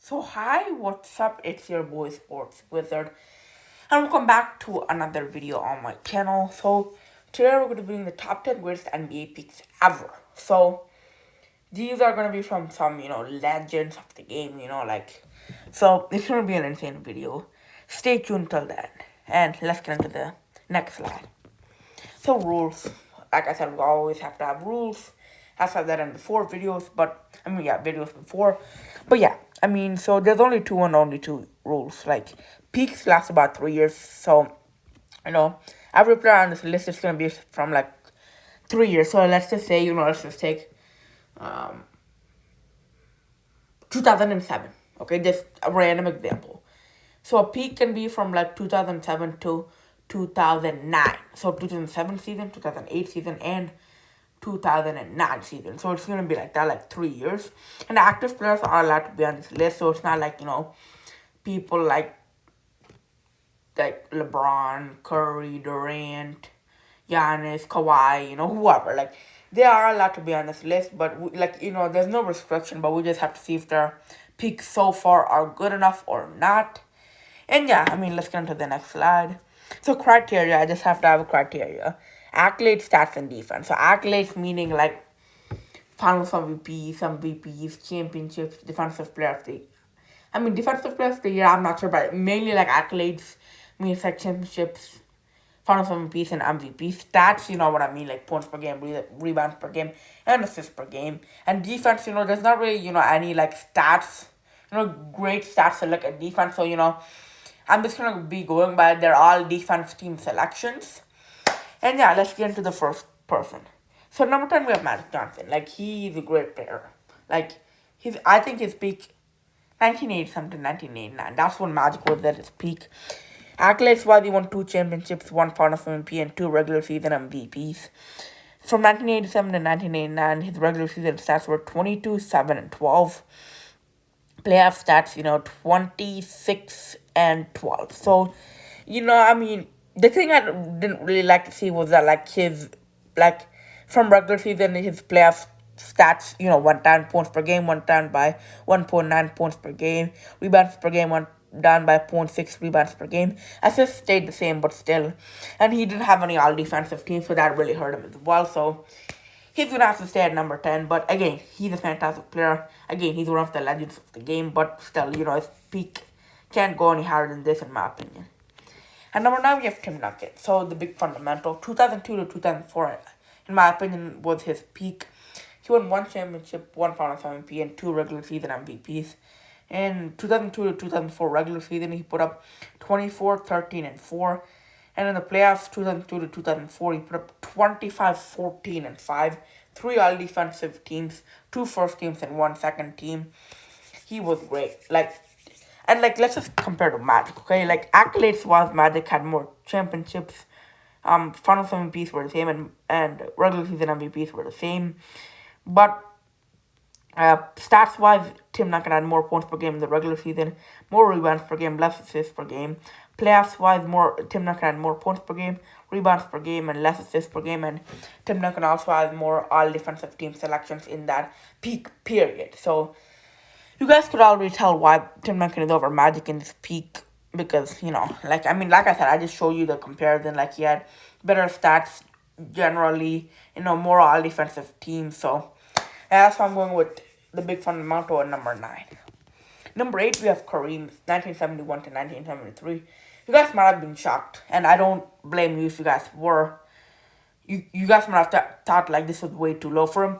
So hi, what's up? It's your boy Sports Wizard, and welcome back to another video on my channel. So today we're going to be doing the top 10 greatest NBA picks ever. So these are going to be from some legends of the game. So it's going to be an insane video. Stay tuned till then, and let's get into the next slide. So rules, like I said, we always have to have rules. I've said that in before videos, videos before. But yeah, so there's only two and only two rules. Like peaks last about 3 years, so you know every player on this list is gonna be from like 3 years. So let's just say let's just take um 2007. Okay, just a random example. So a peak can be from like 2007 to 2009. So 2007 season, 2008 season, and 2009 season. So it's gonna be like that, like 3 years. And active players are allowed to be on this list. So it's not like people like LeBron, Curry, Durant, Giannis, Kawhi, whoever. Like they are allowed to be on this list, but there's no restriction. But we just have to see if their peaks so far are good enough or not. And yeah, let's get into the next slide. So criteria, I just have to have a criteria. Accolades, stats, and defense. So accolades meaning like finals MVPs, MVPs, championships, defensive player of the year. Defensive player of the year, I'm not sure, but mainly like accolades means like championships, finals MVPs, and MVPs. Stats, you know what I mean, like points per game, rebounds per game, and assists per game. And defense, there's not really, any like stats, great stats to look at defense. So, I'm just gonna be going by they're all defense team selections. And yeah, let's get into the first person. So number 10 we have Magic Johnson. Like he's a great player. Like I think his peak 1980 something, 1989. That's when Magic was at his peak. Accolades wise, he won 2 championships, 1 Finals MVP, and 2 regular season MVPs. From 1987 to 1989, his regular season stats were 22, 7, and 12. Playoff stats, 26 and 12. So, the thing I didn't really like to see was that, like, like, from regular season, his playoff stats, went down points per game, went down by 1.9 points per game. Rebounds per game went down by 0.6 rebounds per game. Assists stayed the same, but still. And he didn't have any all defensive team, so that really hurt him as well. So, he's going to have to stay at number 10, but again, he's a fantastic player. Again, he's one of the legends of the game, but still, his peak can't go any higher than this, in my opinion. And number 9, we have Tim Duncan. So, the big fundamental, 2002 to 2004, in my opinion, was his peak. He won 1 championship, 1 Finals MVP, and 2 regular season MVPs. In 2002 to 2004 regular season, he put up 24, 13, and 4. And in the playoffs, 2002 to 2004, he put up 25, 14, and 5. 3 all-defensive teams, 2 first teams, and 1 second team. He was great. Let's just compare to Magic, okay? Like, accolades-wise, Magic had more championships. Finals MVPs were the same, and regular season MVPs were the same. But stats wise, Tim Duncan had more points per game in the regular season, more rebounds per game, less assists per game. Playoffs wise, Tim Duncan had more points per game, rebounds per game, and less assists per game. And Tim Duncan also has more all defensive team selections in that peak period. So you guys could already tell why Tim Duncan is over Magic in this peak because like I said, I just showed you the comparison. Like he had better stats generally, more all defensive teams. So that's why I'm going with the big fundamental at number 9. Number 8, we have Kareem, 1971 to 1973. You guys might have been shocked, and I don't blame you if you guys were. You guys might have thought like this was way too low for him.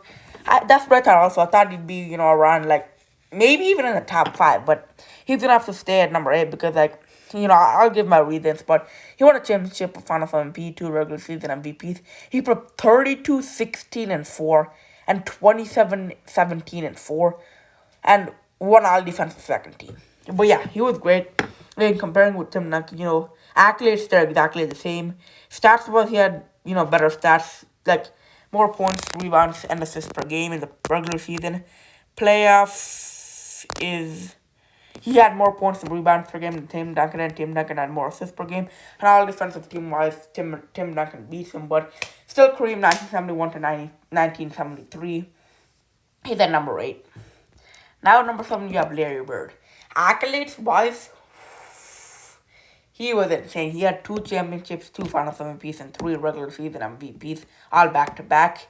That's what I thought also. I thought he'd be, around like maybe even in the top 5, but he's gonna have to stay at number 8 because I'll give my reasons, but he won a championship, a Finals MVP, 2 regular season MVPs. He put up 32, 16, and 4, and 27, 17, and 4, and 1 all-defensive second team. But yeah, he was great. And comparing with Tim Duncan, accolades, they're exactly the same. Stats was he had, better stats, like more points, rebounds, and assists per game in the regular season. Playoff is he had more points and rebounds per game than Tim Duncan, and Tim Duncan had more assists per game. And all defensive team wise, Tim Duncan beats him, but still Kareem 1971 to 1973. He's at number 8. Now, number 7, you have Larry Bird. Accolades wise, he was insane. He had 2 championships, 2 Finals MVPs, and 3 regular season MVPs, all back to back.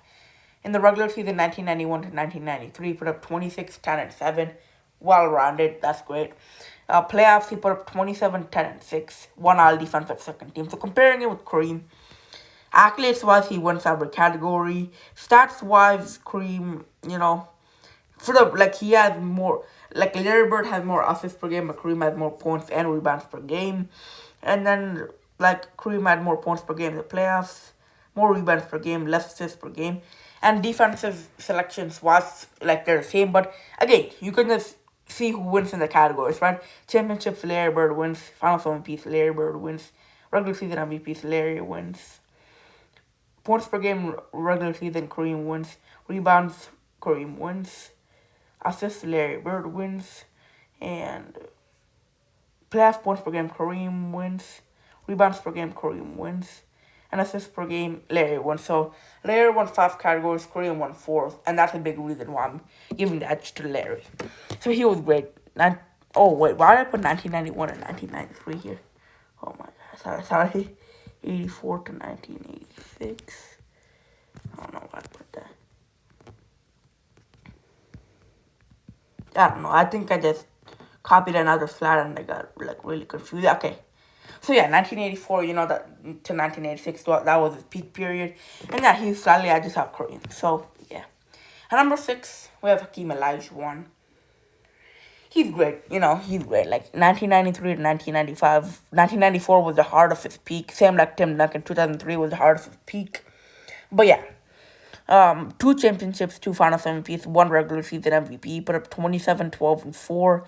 In the regular season, 1991 to 1993, he put up 26, 10, and 7. Well rounded, that's great. Playoffs, he put up 27, 10, and 6. Won all defensive second team. So comparing it with Kareem, accolades wise, he wins every category. Stats wise, Kareem, for the he has more. Like Larry Bird has more assists per game, but Kareem has more points and rebounds per game. And then Kareem had more points per game in the playoffs, more rebounds per game, less assists per game. And defensive selections was they're the same, but again, you can just see who wins in the categories, right? Championships, Larry Bird wins. Finals MVPs, Larry Bird wins. Regular season MVPs, Larry wins. Points per game, regular season, Kareem wins. Rebounds, Kareem wins. Assists, Larry Bird wins. And playoff points per game, Kareem wins. Rebounds per game, Kareem wins. And assists per game, Larry won. So Larry won 5 categories, Kareem won 4, and that's a big reason why I'm giving the edge to Larry. So he was great. Oh wait, why did I put 1991 and 1993 here? Oh my god, sorry. 84 to 1986. I don't know why I put that. I don't know. I think I just copied another slide and I got really confused. Okay. So yeah, 1984, that to 1986, that was his peak period. And yeah, he's slightly, I just have Kareem. So yeah. And number 6, we have Hakeem Olajuwon. He's great, he's great. 1993 to 1995, 1994 was the heart of his peak. Same like Tim Duncan, 2003 was the heart of his peak. But yeah, 2 championships, 2 Finals MVPs, 1 regular season MVP. Put up 27, 12, and 4.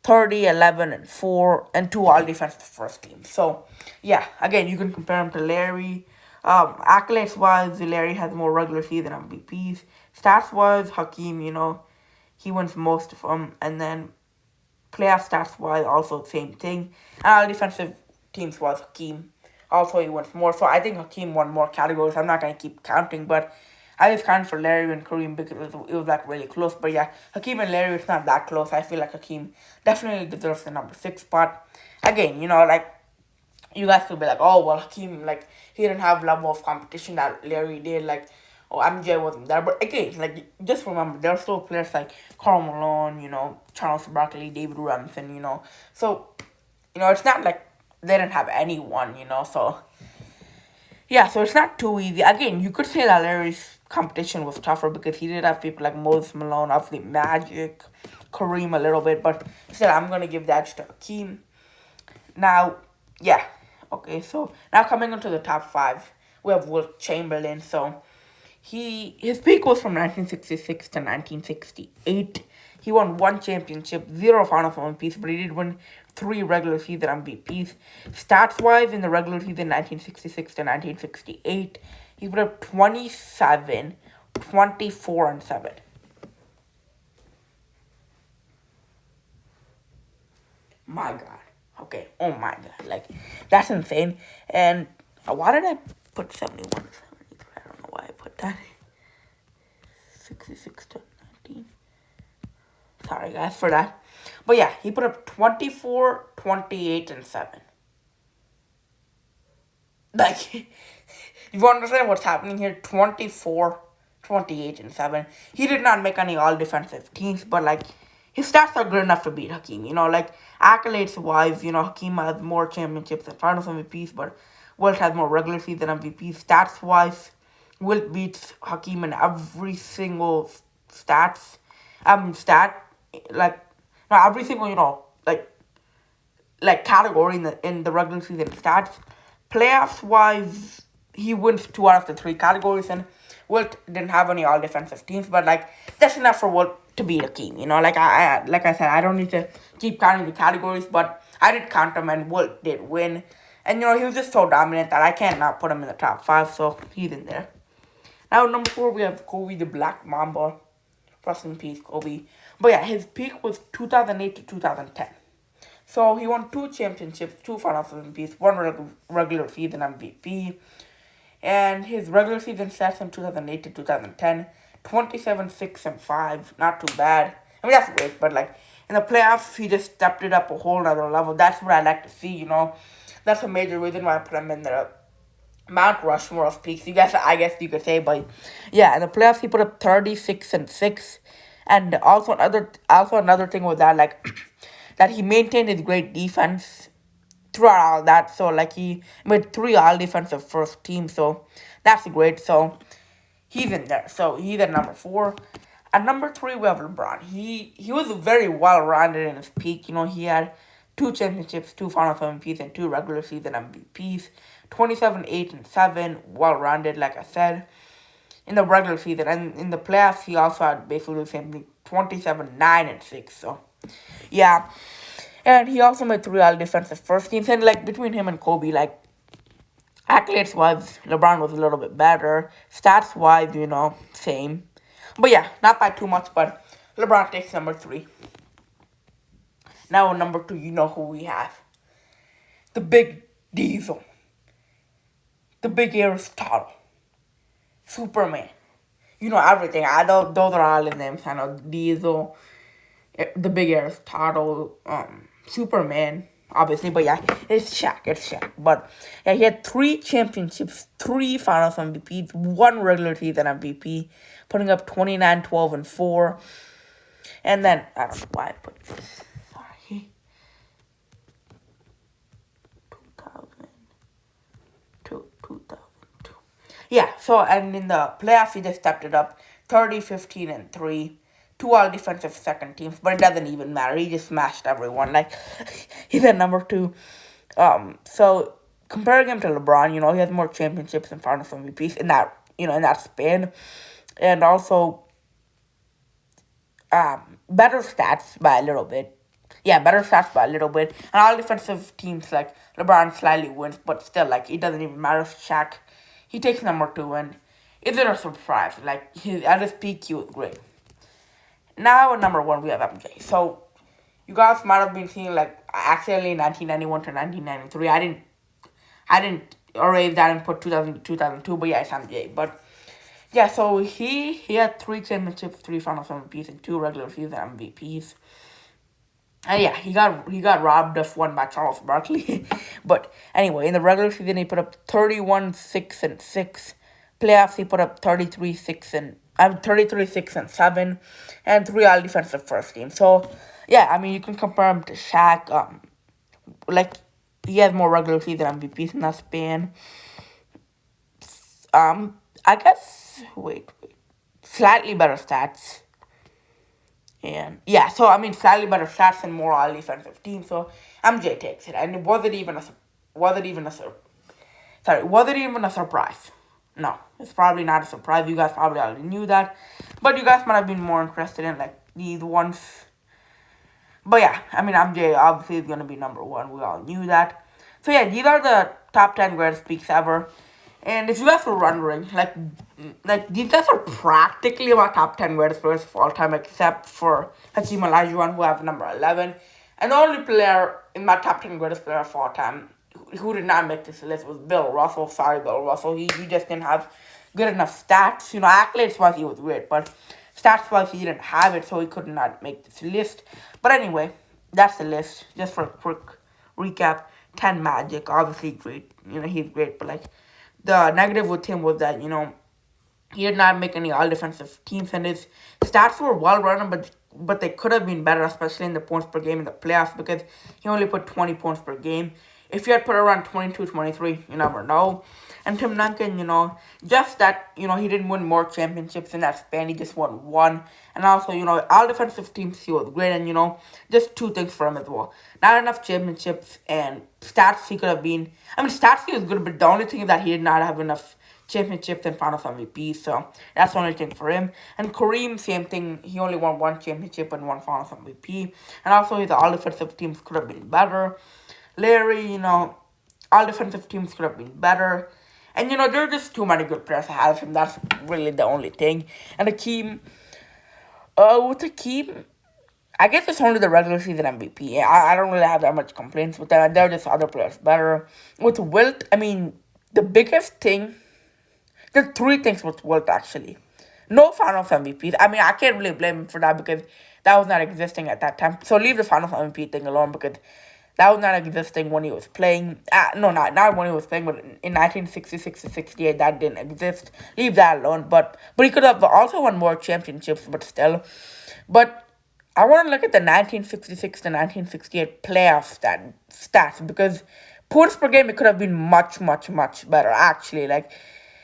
30, 11, and 4, and 2 all defensive first team. So, yeah, again, you can compare him to Larry. Accolades wise, Larry has more regular season MVPs. Stats wise, Hakeem, he wins most of them. And then playoff stats wise, also same thing. And all defensive teams wise, Hakeem. Also, he wins more. So, I think Hakeem won more categories. I'm not going to keep counting, but I just counted for Larry and Kareem because it was really close. But yeah, Hakeem and Larry, it's not that close. I feel like Hakeem definitely deserves the number 6 spot. Again, you guys could be like, oh, well, Hakeem, he didn't have level of competition that Larry did. Oh, MJ wasn't there. But again, just remember, there are still players like Karl Malone, Charles Barkley, David Robinson, So, it's not like they didn't have anyone, so... Yeah, so it's not too easy. Again, you could say that Larry's competition was tougher because he did have people like Moses Malone, obviously Magic, Kareem a little bit, but still, I'm going to give that to Hakeem. Now, yeah. Okay, so now coming into the top 5, we have Wilt Chamberlain. So his peak was from 1966 to 1968. He won 1 championship, 0 Finals MVPs, but he did win 3 regular season MVPs. Stats-wise, in the regular season 1966 to 1968, he put up 27, 24, and 7. My God. Okay, oh my God. That's insane. And why did I put 71 to 73? I don't know why I put that. 66 to 19. Sorry, guys, for that. But yeah, he put up 24, 28, and 7. You understand what's happening here? 24, 28, and 7. He did not make any all-defensive teams, but, his stats are good enough to beat Hakeem. Accolades-wise, Hakeem has more championships than Finals MVPs, but Wilt has more regular season MVPs. Stats-wise, Wilt beats Hakeem in every single stat, every single, category in the regular season stats. Playoffs-wise, he wins 2 out of the 3 categories, and Wilt didn't have any all-defensive teams, but, that's enough for Wilt to beat Hakeem. Like I said, I don't need to keep counting the categories, but I did count them, and Wilt did win. And, he was just so dominant that I can't not put him in the top 5, so he's in there. Now, number 4, we have Kobe the Black Mamba. Rest in peace, Kobe. But yeah, his peak was 2008 to 2010. So he won 2 championships, 2 Finals MVPs, 1 regular season MVP. And his regular season stats from 2008 to 2010, 27, 6, and 5. Not too bad. I mean, that's great, but like in the playoffs, he just stepped it up a whole other level. That's what I like to see, That's a major reason why I put him in the Mount Rushmore of peaks. I guess you could say, but yeah, in the playoffs he put up 36-6, and also another thing was that like that he maintained his great defense throughout all that. So like he made three all defensive first team. So that's great. So he's in there. So he's at number four. At number three, we have LeBron. He was very well rounded in his peak. He had two championships, two Finals MVPs, and two regular season MVPs. 27, 8, and 7, well rounded, like I said, in the regular season. And in the playoffs, he also had basically the same thing, 27, 9, and 6. So, yeah. And he also made three all defensive first teams. And, like, between him and Kobe, like, accolades wise, LeBron was a little bit better. Stats wise, same. But yeah, not by too much, but LeBron takes number three. Now, number two, you know who we have. The Big Diesel. The Big Aristotle. Superman. Everything. Those are all his names. I know Diesel, the Big Aristotle, Superman, obviously. But yeah, it's Shaq. But yeah, he had three championships, three Finals MVPs, one regular season MVP, putting up 29, 12, and 4. And then, I don't know why I put this. Sorry. 2002. Yeah, so, and in the playoffs, he just stepped it up 30, 15, and 3. Two all defensive second teams, but it doesn't even matter. He just smashed everyone. Like, he's at number two. So, comparing him to LeBron, he has more championships and finals MVPs in that span. And also, better stats by a little bit. Yeah, better stats by a little bit. And all defensive teams, like, LeBron slightly wins, but still, like, it doesn't even matter if Shaq, he takes number two, and is it a surprise? Like, at his peak, he was great. Now, at number one, we have MJ. So, you guys might have been seeing, like, accidentally 1991 to 1993. I didn't erase that and put 2000 to 2002, but yeah, it's MJ. But, yeah, so he had three championships, three finals MVPs, and two regular season MVPs. And yeah, he got robbed of one by Charles Barkley. But anyway, in the regular season, he put up 31, 6, and 6. Playoffs, he put up 33, 6, and 7, and three all defensive first team. So yeah, I mean, you can compare him to Shaq. Like, he has more regular season MVPs in that span. I guess slightly better stats. And yeah, so I mean, slightly better stats and more all defensive team. So MJ takes it, and it wasn't even a surprise. No, it's probably not a surprise. You guys probably already knew that, but you guys might have been more interested in like these ones. But yeah, I mean, MJ obviously is gonna be number one. We all knew that. So yeah, these are the top 10 greatest peaks ever. And if you guys were wondering, like these guys are practically my top 10 greatest players of all time, except for Hakeem Olajuwon, who have number 11. And the only player in my top 10 greatest player of all time who did not make this list was Bill Russell. Sorry, Bill Russell. He just didn't have good enough stats. Accolades-wise, he was great, but stats-wise, he didn't have it, so he could not make this list. But anyway, that's the list. Just for a quick recap, 10 Magic, obviously great. He's great, but like, the negative with him was that, he did not make any all-defensive teams, and his stats were well-rounded, but they could have been better, especially in the points per game in the playoffs, because he only put 20 points per game. If he had put around 22, 23, you never know. And Tim Duncan, just that, he didn't win more championships in that span. He just won one. And also, all defensive teams, he was great. And, just two things for him as well. Not enough championships and stats he could have been. I mean, stats he was good, but the only thing is that he did not have enough championships and finals MVP. So that's the only thing for him. And Kareem, same thing. He only won one championship and one finals MVP. And also, his all defensive teams could have been better. Larry, all defensive teams could have been better. And, there are just too many good players ahead of him. That's really the only thing. And Hakeem, with Hakeem, I guess it's only the regular season MVP. I don't really have that much complaints with that. There are just other players better. With Wilt, I mean, the biggest thing, there are three things with Wilt, actually. No finals MVPs. I mean, I can't really blame him for that because that was not existing at that time. So leave the Finals MVP thing alone because that was not existing when he was playing. No, not when he was playing, but in 1966 to 68, that didn't exist. Leave that alone. But he could have also won more championships, but still. But I want to look at the 1966 to 1968 playoff stats because points per game, it could have been much, much, much better, actually. Like,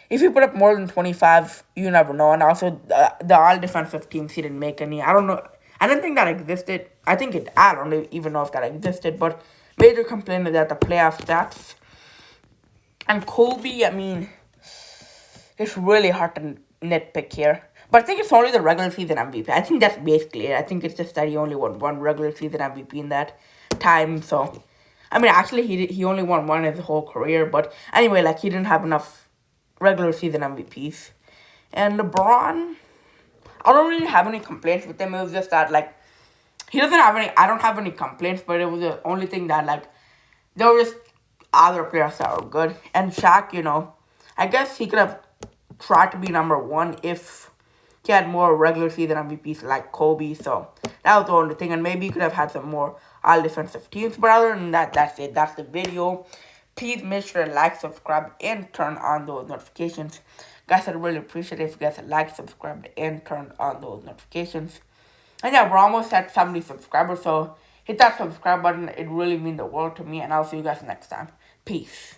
if you put up more than 25, you never know. And also, the all defensive teams, he didn't make any. I don't know. I don't think that existed. I don't even know if that existed, but major complaint is that the playoff stats. And Kobe, I mean, it's really hard to nitpick here. But I think it's only the regular season MVP. I think that's basically it. I think it's just that he only won one regular season MVP in that time. So, I mean, actually, he only won one in his whole career. But anyway, like, he didn't have enough regular season MVPs. And LeBron, I don't really have any complaints with him. It was just that, like, he doesn't have any, I don't have any complaints, but it was the only thing that, like, there were just other players that were good. And Shaq, I guess he could have tried to be number one if he had more regular season MVPs like Kobe. So that was the only thing. And maybe he could have had some more all defensive teams. But other than that, that's it. That's the video. Please make sure to like, subscribe, and turn on those notifications. Guys, I'd really appreciate it if you guys like, subscribe, and turn on those notifications. And yeah, we're almost at 70 subscribers, so hit that subscribe button. It really means the world to me, and I'll see you guys next time. Peace.